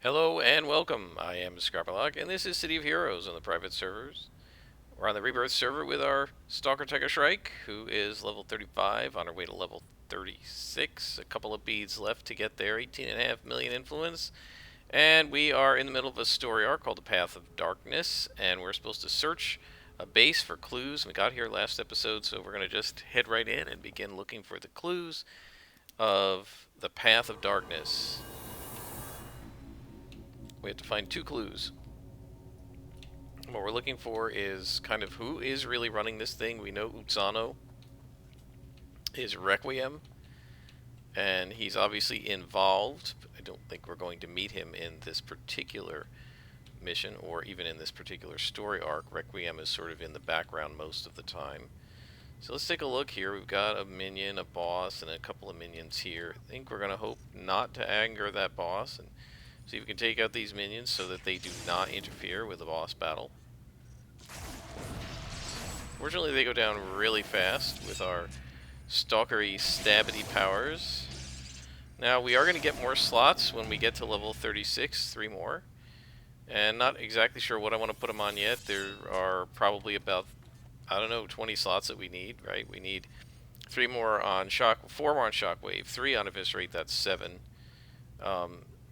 Hello and welcome. I am Scarpalog, and this is City of Heroes on the private servers. We're on the Rebirth server with our Stalker Shrike, who is level 35, on our way to level 36. A couple of beads left to get there, 18.5 million influence. And we are in the middle of a story arc called the Path of Darkness, and we're supposed to search a base for clues. We got here last episode, so we're going to just head right in and begin looking for the clues of the Path of Darkness. We have to find two clues. What we're looking for is kind of who is really running this thing. We know Utsano is Requiem, and he's obviously involved. I don't think we're going to meet him in this particular mission or even in this particular story arc. Requiem is sort of in the background most of the time. So let's take a look here. We've got a minion, a boss, and a couple of minions here. I think we're going to hope not to anger that boss and see if we can take out these minions so that they do not interfere with the boss battle. Fortunately, they go down really fast with our stalkery stabbity powers. Now, we are going to get more slots when we get to level 36, 3 more. And not exactly sure what I want to put them on yet. There are probably about, I don't know, 20 slots that we need, right? We need 3 more on shock, 4 more on shockwave, 3 on eviscerate, that's 7.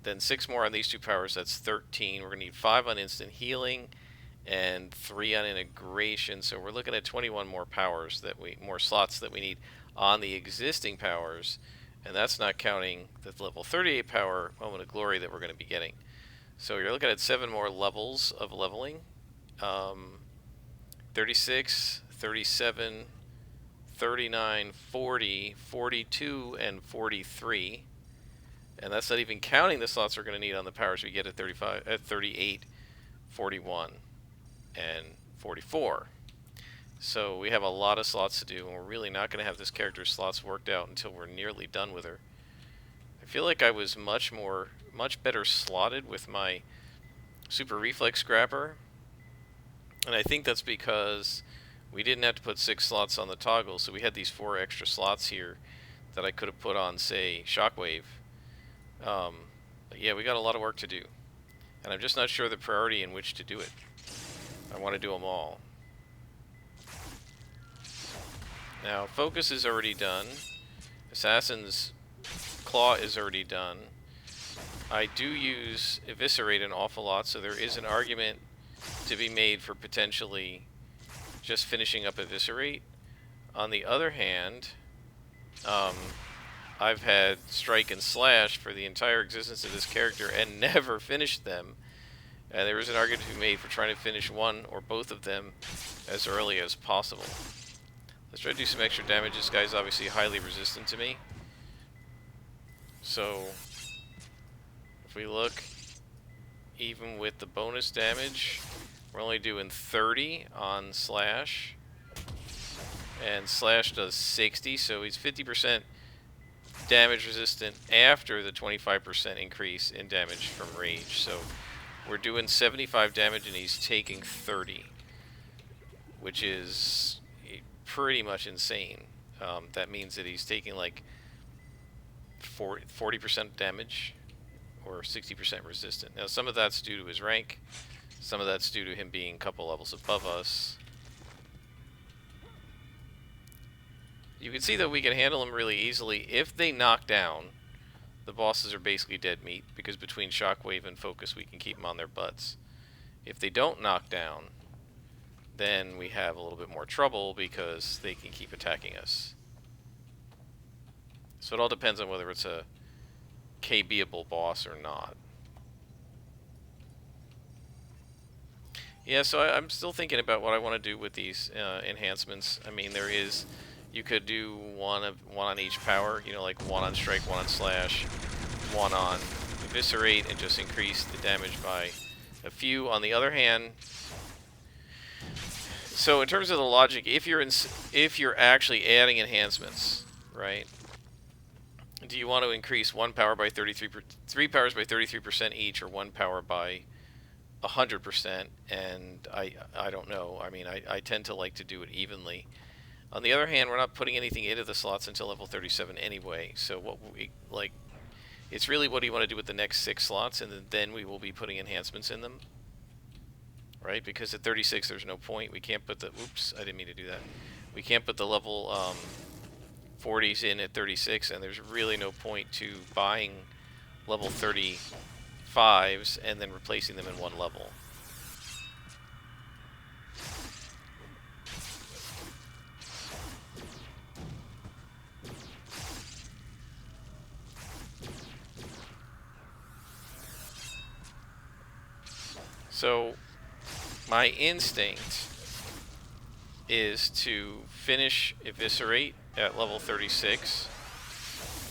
Then 6 more on these 2 powers, that's 13. We're going to need 5 on instant healing and 3 on integration. So we're looking at 21 more powers more slots that we need on the existing powers, and that's not counting the level 38 power Moment of Glory that we're going to be getting. So you're looking at 7 more levels of leveling. 36, 37, 39, 40, 42, and 43. And that's not even counting the slots we're going to need on the powers we get at 38, 41, and 44. So we have a lot of slots to do, and we're really not going to have this character's slots worked out until we're nearly done with her. I feel like I was much better slotted with my Super Reflex Grabber, and I think that's because we didn't have to put 6 slots on the toggle, so we had these 4 extra slots here that I could have put on, say, Shockwave. But yeah, we got a lot of work to do, and I'm just not sure the priority in which to do it. I want to do them all. Now, Focus is already done. Assassin's Claw is already done. I do use Eviscerate an awful lot, so there is an argument to be made for potentially just finishing up Eviscerate. On the other hand, I've had Strike and Slash for the entire existence of this character and never finished them. And there is an argument to be made for trying to finish one or both of them as early as possible. Let's try to do some extra damage. This guy's obviously highly resistant to me. So, if we look, even with the bonus damage, we're only doing 30 on Slash. And Slash does 60, so he's 50% damage resistant after the 25% increase in damage from rage. So we're doing 75 damage and he's taking 30, which is pretty much insane. That means that he's taking like 40% damage or 60% resistant. Now some of that's due to his rank, some of that's due to him being a couple levels above us. You can see that we can handle them really easily. If they knock down, the bosses are basically dead meat, because between Shockwave and Focus we can keep them on their butts. If they don't knock down, then we have a little bit more trouble because they can keep attacking us. So it all depends on whether it's a KBable boss or not. Yeah, so I'm still thinking about what I want to do with these enhancements. I mean, you could do one on each power, you know, like 1 on Strike, 1 on Slash, 1 on Eviscerate, and just increase the damage by a few. On the other hand, so in terms of the logic, if you're actually adding enhancements, right? Do you want to increase 1 power by 3 powers by 33% each, or 1 power by 100%? And I don't know. I mean, I tend to like to do it evenly. On the other hand, we're not putting anything into the slots until level 37 anyway, so what we like, It's really what do you want to do with the next 6 slots, and then we will be putting enhancements in them. Right? Because at 36 there's no point. We can't put the... Oops, I didn't mean to do that. We can't put the level 40s in at 36, and there's really no point to buying level 35s and then replacing them in one level. So my instinct is to finish Eviscerate at level 36,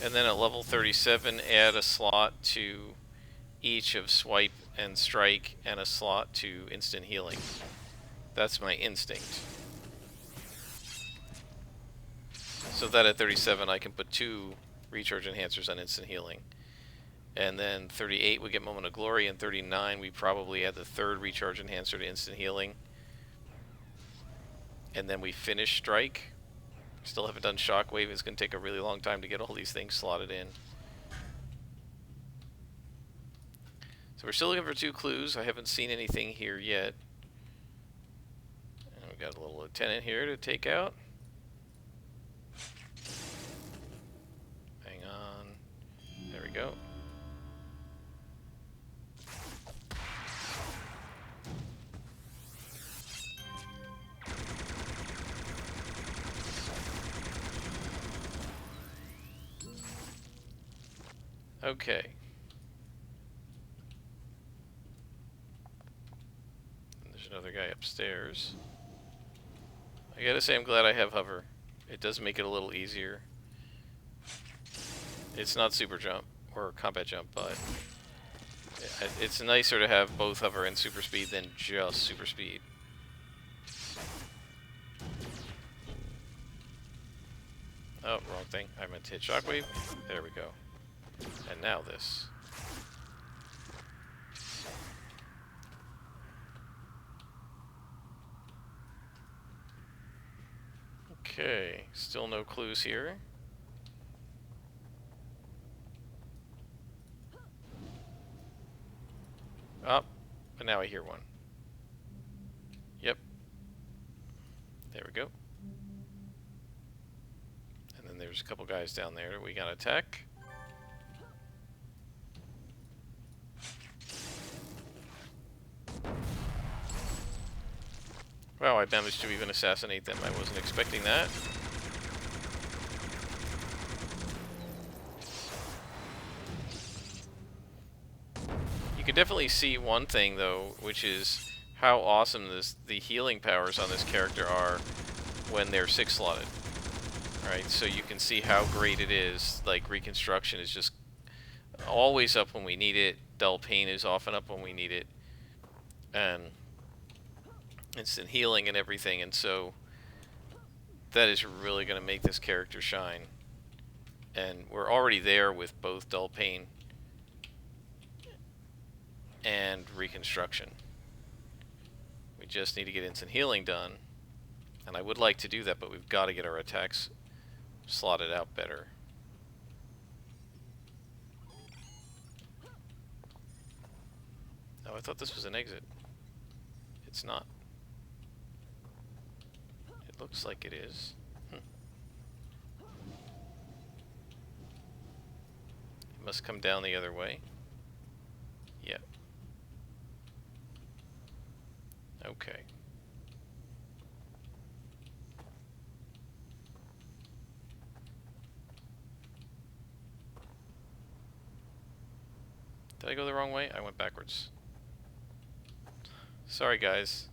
and then at level 37 add a slot to each of Swipe and Strike and a slot to Instant Healing. That's my instinct. So that at 37 I can put 2 Recharge Enhancers on Instant Healing. And then 38 we get Moment of Glory, and 39 we probably add the 3rd Recharge Enhancer to Instant Healing. And then we finish Strike. Still haven't done Shockwave. It's going to take a really long time to get all these things slotted in. So we're still looking for 2 clues. I haven't seen anything here yet. And we got a little lieutenant here to take out. Hang on. There we go. Okay. And there's another guy upstairs. I gotta say I'm glad I have hover. It does make it a little easier. It's not super jump or combat jump, but it's nicer to have both hover and super speed than just super speed. Oh, wrong thing. I meant to hit Shockwave. There we go. And now this. Okay, still no clues here. Oh, but now I hear one. Yep. There we go. And then there's a couple guys down there that we gotta attack. Wow, I managed to even assassinate them. I wasn't expecting that. You can definitely see one thing, though, which is how awesome the healing powers on this character are when they're 6-slotted. Right, so you can see how great it is. Like, Reconstruction is just always up when we need it. Dull Pain is often up when we need it. And Instant Healing and everything, and so that is really going to make this character shine. And we're already there with both Dull Pain and Reconstruction. We just need to get Instant Healing done, and I would like to do that, but we've got to get our attacks slotted out better. Oh, I thought this was an exit. It's not. Looks like it is. It must come down the other way. Yep. Okay. Did I go the wrong way? I went backwards. Sorry, guys.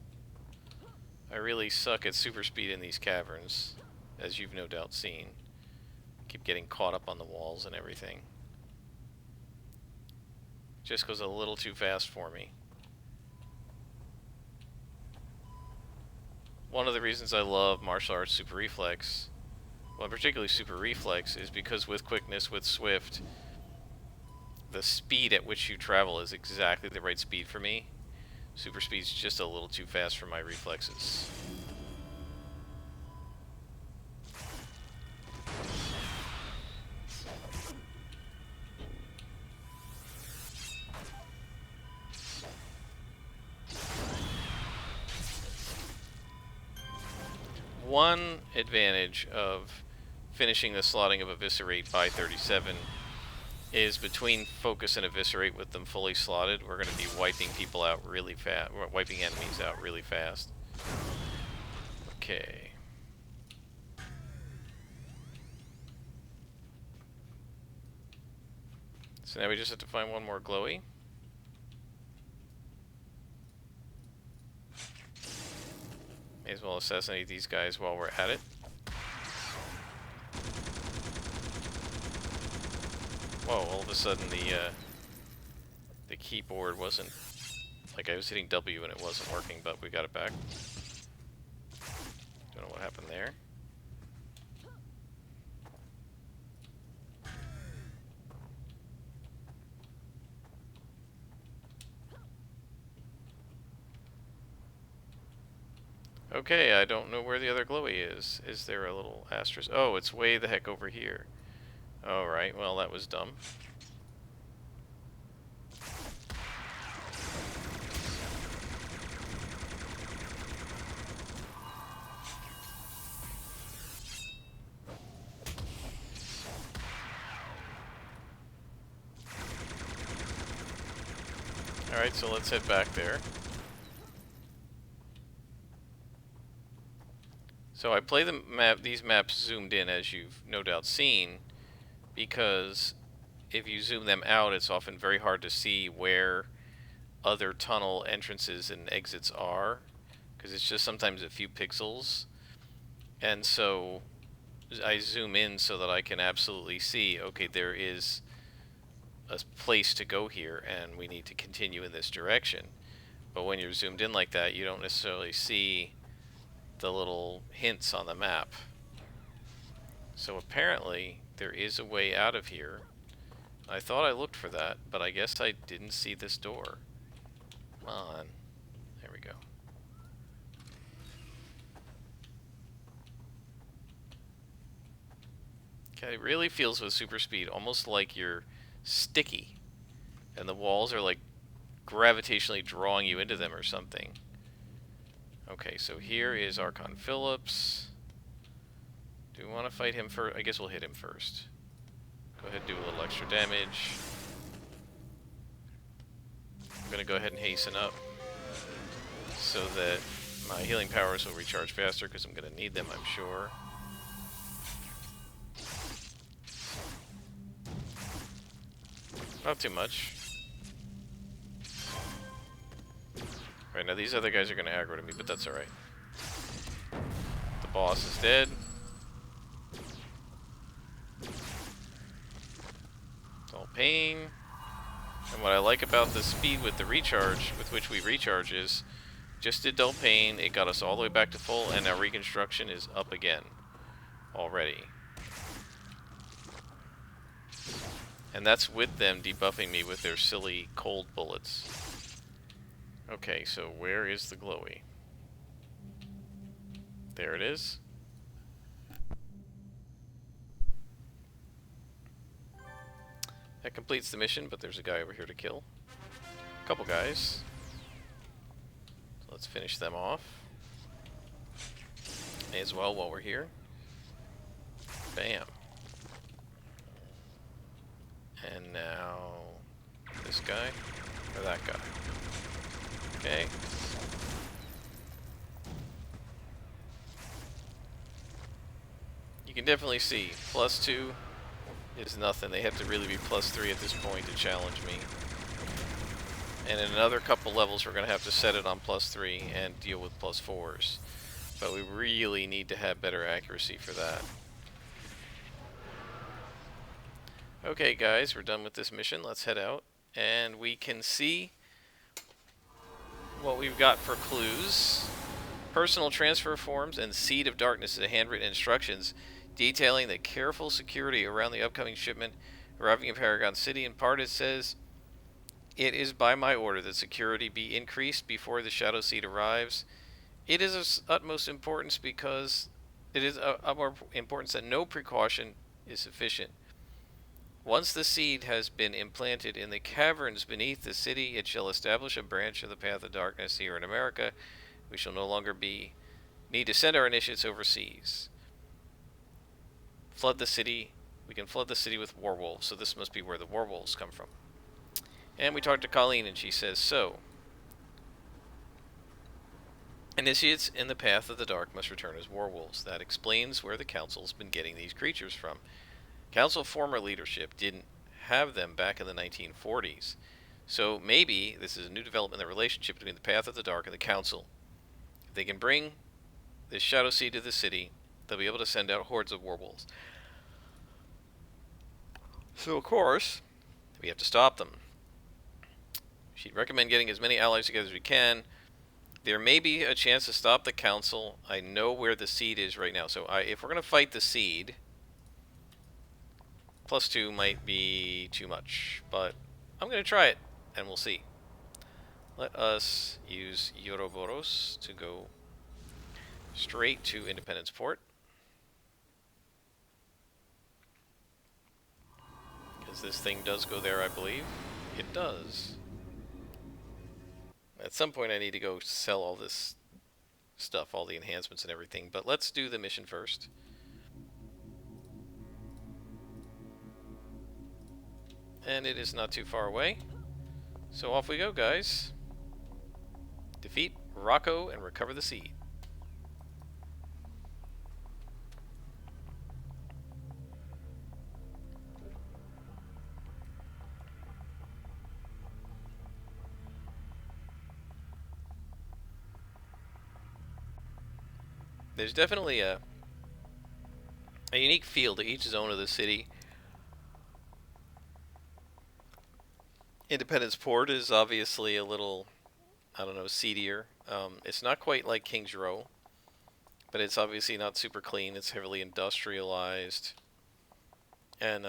I really suck at super speed in these caverns, as you've no doubt seen. Keep getting caught up on the walls and everything. Just goes a little too fast for me. One of the reasons I love martial arts super reflex, well, particularly super reflex, is because with quickness, with swift, the speed at which you travel is exactly the right speed for me. Super speed's just a little too fast for my reflexes. one advantage of finishing the slotting of Eviscerate by 37 is between Focus and Eviscerate with them fully slotted, we're going to be wiping people out really fast, wiping enemies out really fast. Okay. So now we just have to find one more glowy. May as well assassinate these guys while we're at it. Whoa, all of a sudden the keyboard wasn't, like I was hitting W and it wasn't working, but we got it back. Don't know what happened there. Okay, I don't know where the other glowy is. Is there a little asterisk? Oh, it's way the heck over here. Alright, well that was dumb. Alright, so let's head back there. So I play these maps zoomed in, as you've no doubt seen, because if you zoom them out, it's often very hard to see where other tunnel entrances and exits are, because it's just sometimes a few pixels. And so I zoom in so that I can absolutely see, okay, there is a place to go here and we need to continue in this direction. But when you're zoomed in like that, you don't necessarily see the little hints on the map. So apparently there is a way out of here. I thought I looked for that, but I guess I didn't see this door. Come on. There we go. Okay, it really feels with super speed almost like you're sticky and the walls are like gravitationally drawing you into them or something. Okay, so here is Archon Phillips. Do we want to fight him first? I guess we'll hit him first. Go ahead and do a little extra damage. I'm going to go ahead and hasten up so that my healing powers will recharge faster, because I'm going to need them, I'm sure. Not too much. Right, now these other guys are going to aggro to me, but that's alright. The boss is dead. It's all pain. And what I like about the speed with the recharge, with which we recharge, is just did dull pain, it got us all the way back to full, and our reconstruction is up again already. And that's with them debuffing me with their silly cold bullets. Okay, so where is the glowy? There it is. That completes the mission, but there's a guy over here to kill. A couple guys. So let's finish them off. May as well while we're here. Bam. And now this guy, or that guy. Okay. You can definitely see +2 is nothing. They have to really be +3 at this point to challenge me. And in another couple levels we're going to have to set it on +3 and deal with +4s. But we really need to have better accuracy for that. Okay guys, we're done with this mission. Let's head out and we can see what we've got for clues. Personal transfer forms and Seed of Darkness is handwritten instructions detailing the careful security around the upcoming shipment arriving in Paragon City. In part it says, "It is by my order that security be increased before the Shadow Seed arrives. It is of utmost importance because it is of more importance that no precaution is sufficient. Once the seed has been implanted in the caverns beneath the city, it shall establish a branch of the path of darkness here in America. We shall no longer Need to send our initiates overseas. Flood the city. We can flood the city with werewolves, so this must be where the werewolves come from. And we talked to Colleen, and she says, so, initiates in the path of the dark must return as werewolves. That explains where the council's been getting these creatures from. Council former leadership didn't have them back in the 1940s. So maybe this is a new development in the relationship between the path of the dark and the council. If they can bring this shadow seed to the city, they'll be able to send out hordes of werewolves. So of course, we have to stop them. She'd recommend getting as many allies together as we can. There may be a chance to stop the council. I know where the seed is right now. So if we're going to fight the seed, +2 might be too much. But I'm going to try it, and we'll see. Let us use OUROBOROS to go straight to Independence Port. Because this thing does go there, I believe. It does. At some point I need to go sell all this stuff, all the enhancements and everything, but let's do the mission first. And it is not too far away. So off we go, guys. Defeat Rocco and recover the seed. There's definitely a unique feel to each zone of the city. Independence Port is obviously a little, I don't know, seedier. It's not quite like Kings Row, but it's obviously not super clean. It's heavily industrialized. And,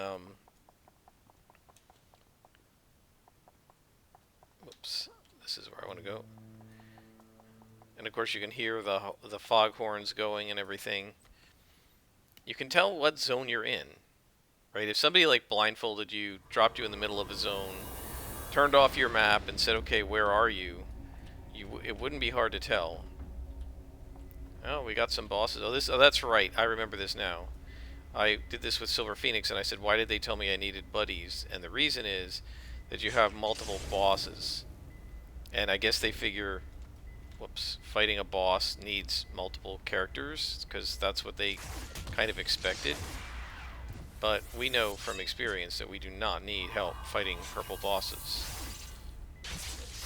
whoops, this is where I want to go. And of course you can hear the foghorns going and everything. You can tell what zone you're in, right? If somebody like blindfolded you, dropped you in the middle of a zone, turned off your map and said, okay, where are you? It wouldn't be hard to tell. Oh, we got some bosses. Oh, that's right. I remember this now. I did this with Silver Phoenix and I said, why did they tell me I needed buddies? And the reason is that you have multiple bosses. And I guess they figure, whoops, fighting a boss needs multiple characters, because that's what they kind of expected. But we know from experience that we do not need help fighting purple bosses.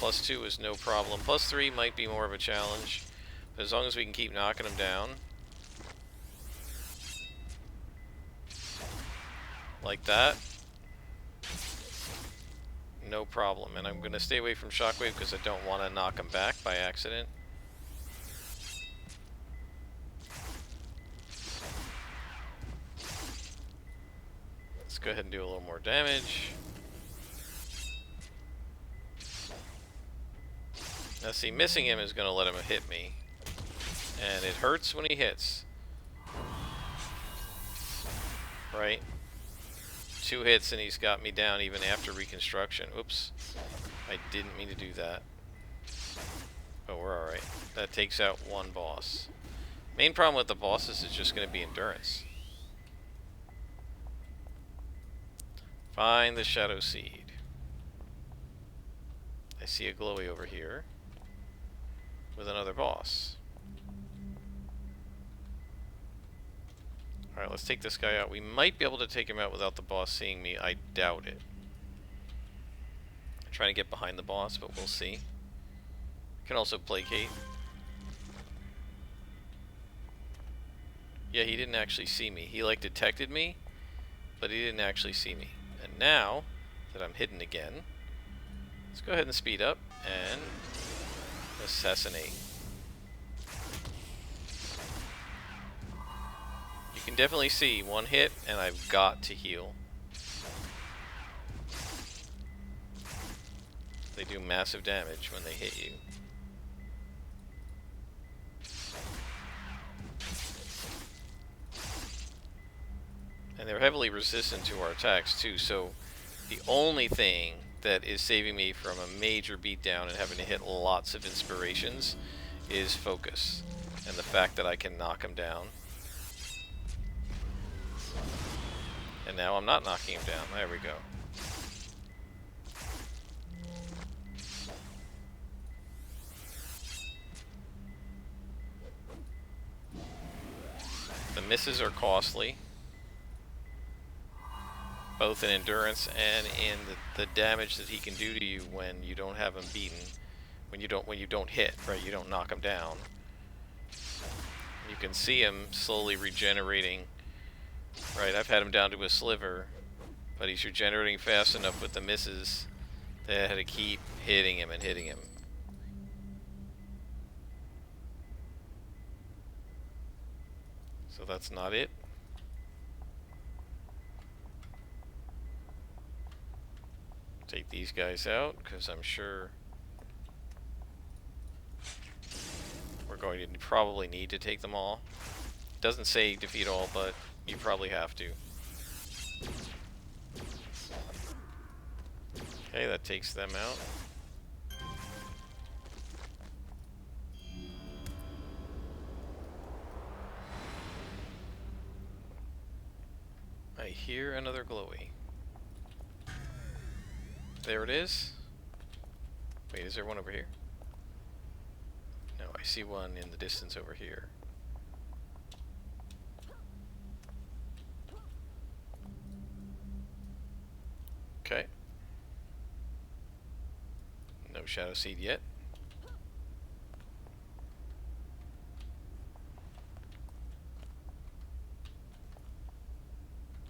+2 is no problem. +3 might be more of a challenge, but as long as we can keep knocking them down. Like that. No problem. And I'm going to stay away from Shockwave because I don't want to knock him back by accident. Let's go ahead and do a little more damage. Now see, missing him is going to let him hit me. And it hurts when he hits. Right? 2 hits and he's got me down even after reconstruction. Oops. I didn't mean to do that. But we're alright. That takes out 1 boss. Main problem with the bosses is just going to be endurance. Find the Shadow Seed. I see a glowy over here with another boss. Alright, let's take this guy out. We might be able to take him out without the boss seeing me. I doubt it. I'm trying to get behind the boss, but we'll see. Can also placate. Yeah, he didn't actually see me. He like detected me, but he didn't actually see me. And now that I'm hidden again, let's go ahead and speed up and assassinate. You can definitely see 1 hit and I've got to heal. They do massive damage when they hit you. And they're heavily resistant to our attacks too, so the only thing that is saving me from a major beatdown and having to hit lots of inspirations is focus. and the fact that I can knock him down. And now I'm not knocking him down. There we go. The misses are costly, both in endurance and in the damage that he can do to you when you don't have him beaten. When you don't hit, right? You don't knock him down. You can see him slowly regenerating. Right, I've had him down to a sliver, but he's regenerating fast enough with the misses that I had to keep hitting him and hitting him. So that's not it. Take these guys out, because I'm sure we're going to probably need to take them all. Doesn't say defeat all, but you probably have to. Okay, that takes them out. I hear another glowy. There it is. Wait, is there one over here? No, I see one in the distance over here. Okay. No shadow seed yet.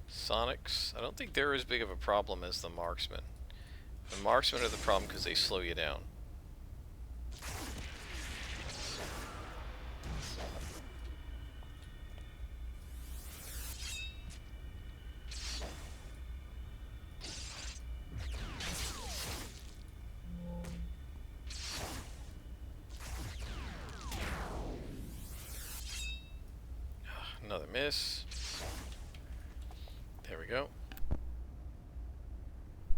Sonics. I don't think they're as big of a problem as the marksmen. The marksmen are the problem because they slow you down. Another miss. There we go.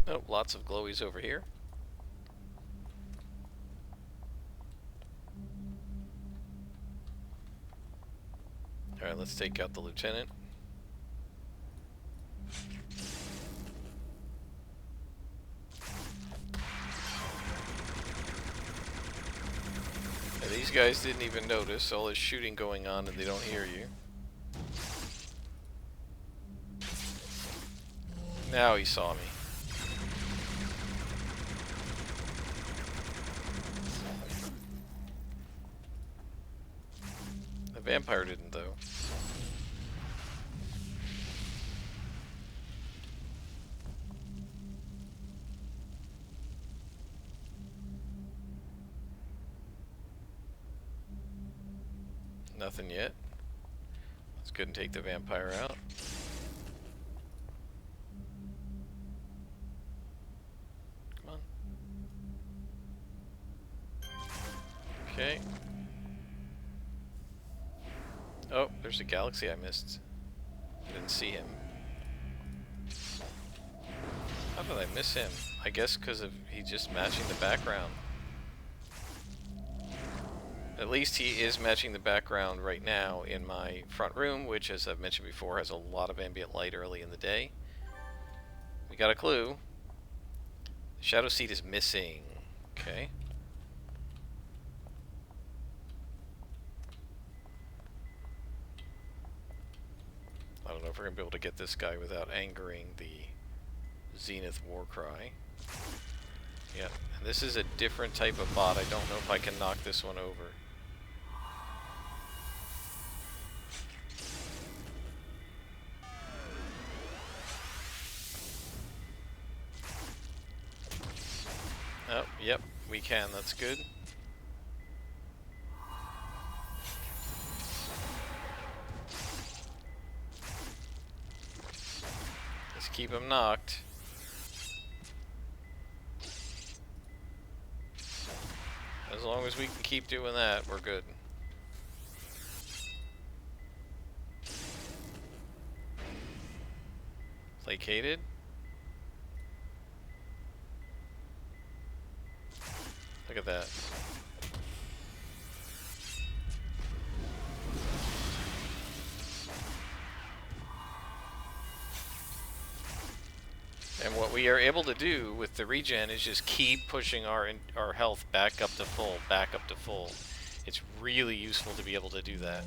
Oh, lots of glowies over here. Alright, let's take out the lieutenant. Now, these guys didn't even notice all this shooting going on and they don't hear you. Now he saw me. The vampire didn't, though. Nothing yet. Let's go and take the vampire out. Okay. Oh, there's a galaxy I missed. I didn't see him. How did I miss him? I guess because of he's just matching the background. At least he is matching the background right now in my front room, which, as I've mentioned before, has a lot of ambient light early in the day. We got a clue. The shadow seed is missing. Okay. I don't know if we're going to be able to get this guy without angering the Zenith Warcry. Yeah, and this is a different type of bot. I don't know if I can knock this one over. Oh, yep, we can. That's good. Keep him knocked. As long as we can keep doing that, we're good. Placated. Look at that. we are able to do with the regen is just keep pushing our health back up to full, back up to full. It's really useful to be able to do that.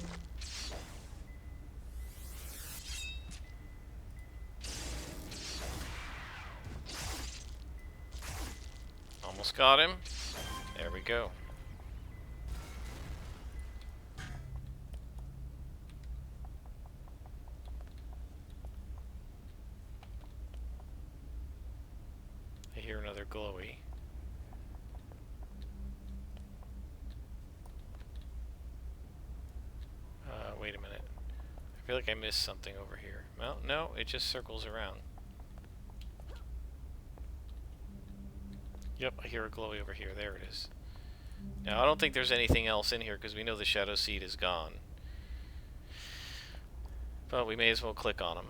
Almost got him. There we go. I hear another glowy. Wait a minute. I feel like I missed something over here. Well, no, it just circles around. Yep, I hear a glowy over here. There it is. Now, I don't think there's anything else in here because we know the Shadow Seed is gone. But we may as well click on them.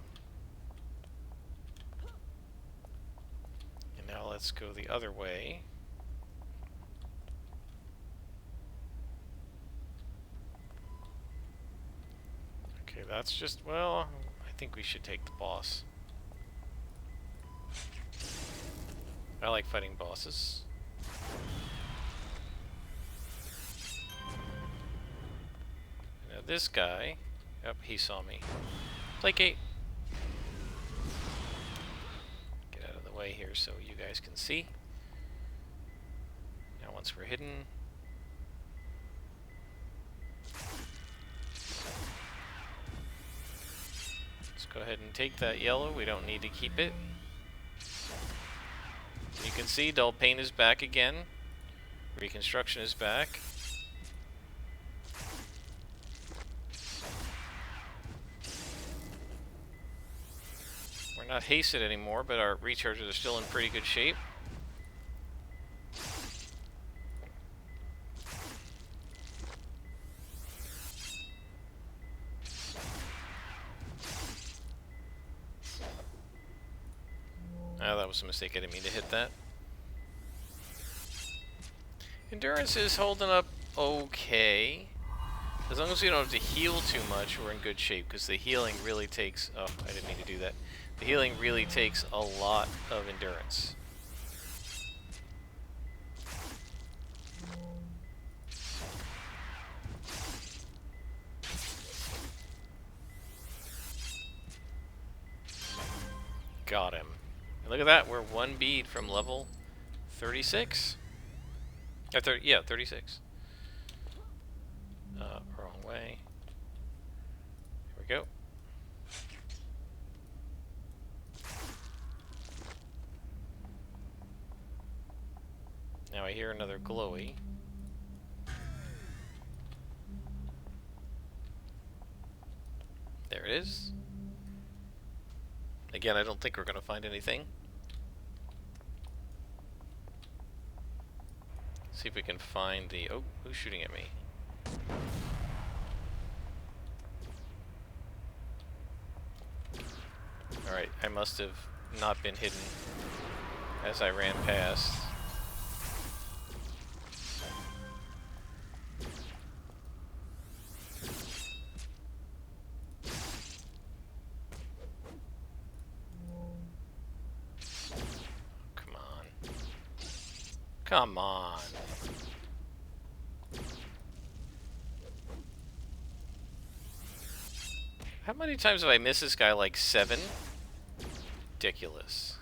And now let's go the other way. Okay, that's just, well, I think we should take the boss. I like fighting bosses. Now this guy, yep, he saw me. Placate. Get out of the way here so you guys can see. Now once we're hidden, let's go ahead and take that yellow. We don't need to keep it. You can see Dull Pain is back again. Reconstruction is back. We're not hasted anymore, but our recharges are still in pretty good shape. Oh, that was a mistake. I didn't mean to hit that. Endurance is holding up okay. As long as we don't have to heal too much, we're in good shape, because the healing really takes... Oh, I didn't mean to do that. The healing really takes a lot of endurance. Got him. And look at that, we're one bead from level 36. Yeah, 36. Wrong way. Here we go. Now I hear another glowy. There it is. Again, I don't think we're going to find anything. See if we can find the... Oh, who's shooting at me? Alright, I must have not been hidden as I ran past. Come on. Come on. How many times have I missed this guy? Like 7? Ridiculous.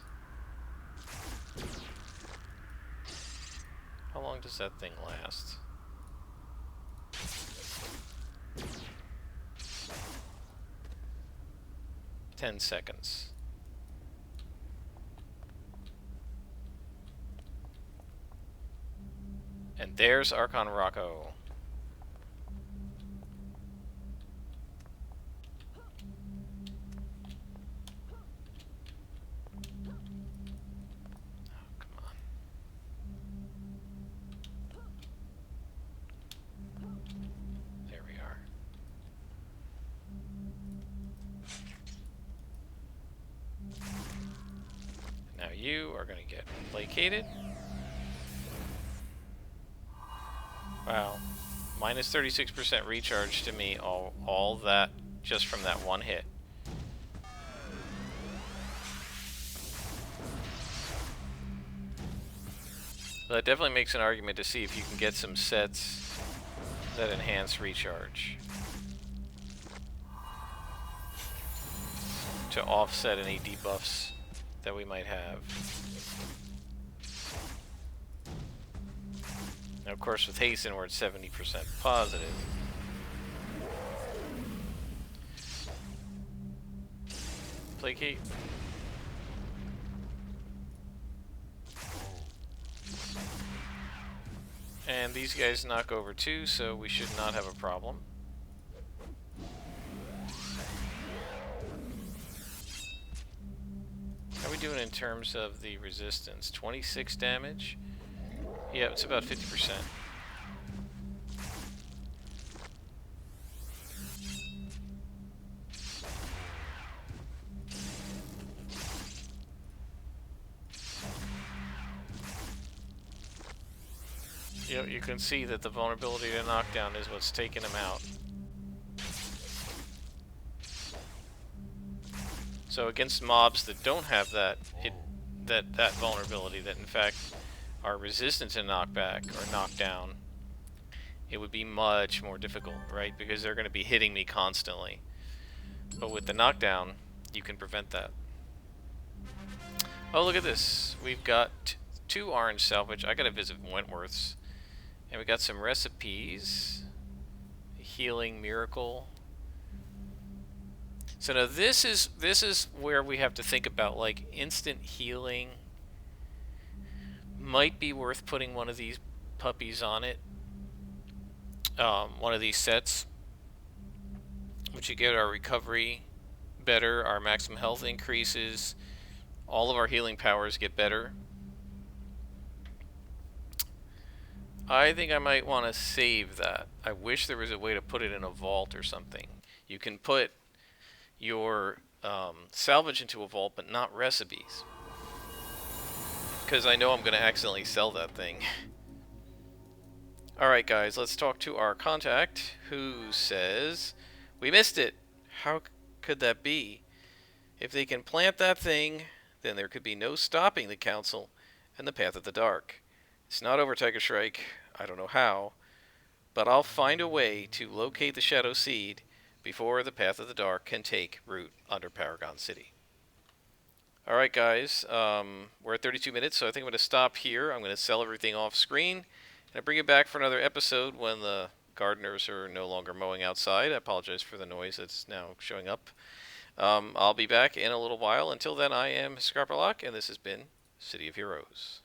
How long does that thing last? "10 seconds. And there's Archon Rocco. You are going to get placated. Wow. Minus 36% recharge to me, all that just from that one hit. So that definitely makes an argument to see if you can get some sets that enhance recharge to offset any debuffs that we might have. Now, of course, with Hasten, we're at 70% positive. Placate. And these guys knock over too, so we should not have a problem. How are we doing in terms of the resistance? 26 damage? Yeah, it's about 50%. You can see that the vulnerability to knockdown is what's taking him out. So against mobs that don't have that vulnerability, that in fact are resistant to knockback or knockdown, it would be much more difficult, right? Because they're going to be hitting me constantly. But with the knockdown, you can prevent that. Oh, look at this. We've got 2 orange salvage. I gotta visit Wentworth's. And we got some recipes. Healing miracle. So now this is where we have to think about, like, instant healing might be worth putting one of these puppies on it. One of these sets, which you get our recovery better, our maximum health increases, all of our healing powers get better. I think I might want to save that. I wish there was a way to put it in a vault or something. You can put your salvage into a vault, but not recipes. Because I know I'm going to accidentally sell that thing. Alright guys, let's talk to our contact, who says, "We missed it. How could that be? If they can plant that thing, then there could be no stopping the Council and the Path of the Dark. It's not over, Tiger Shrike. I don't know how, but I'll find a way to locate the Shadow Seed before the Path of the Dark can take root under Paragon City." Alright guys, we're at 32 minutes, so I think I'm going to stop here. I'm going to sell everything off screen, and I'll bring you back for another episode when the gardeners are no longer mowing outside. I apologize for the noise that's now showing up. I'll be back in a little while. Until then, I am Scarpalock, and this has been City of Heroes.